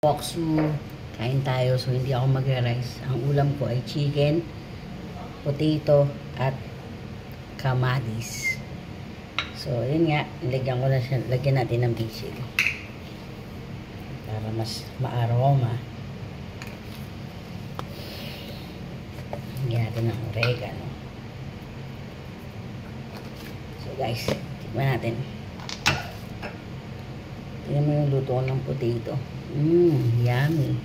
Boksu, kain tayo. So, hindi ako mag-rice. Ang ulam ko ay chicken, potato, at kamatis. So, yun nga. Lagyan ko na siya. Lagyan natin ng basil. Para mas ma-aroma. Lagyan natin ng oregano. So, guys. Tikman natin. Tingnan mo yung luto ng potato. Yummy.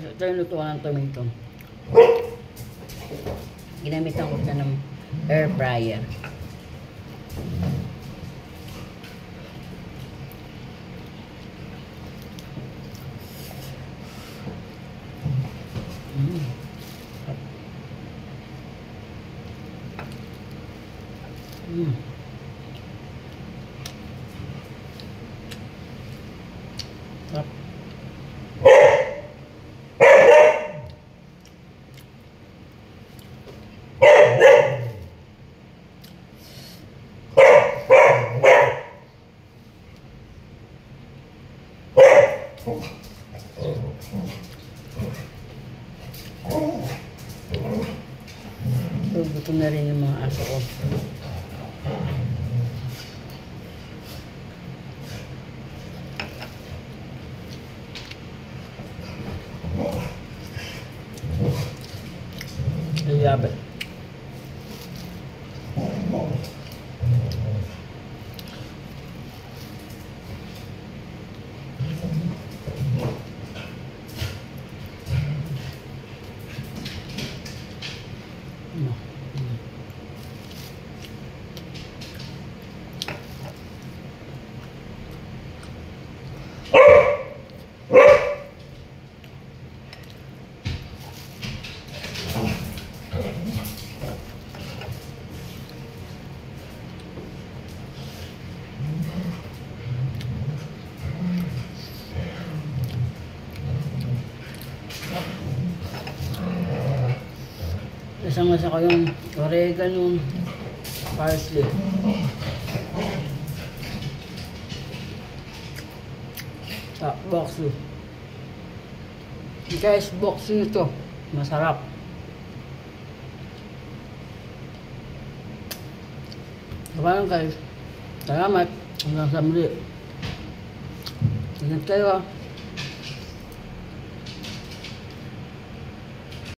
Ito yung luto ng tomato. Ginamitan ko siya ng air fryer. Sarap. So, gutom na rin yung mga aso ko. Ayabe. Isang-isa ko yung oregano, parsley. Boksu. Guys, boksu ito. Masarap. Kapalan guys. Salamat. Hanggang sa muli. Ingat kayo.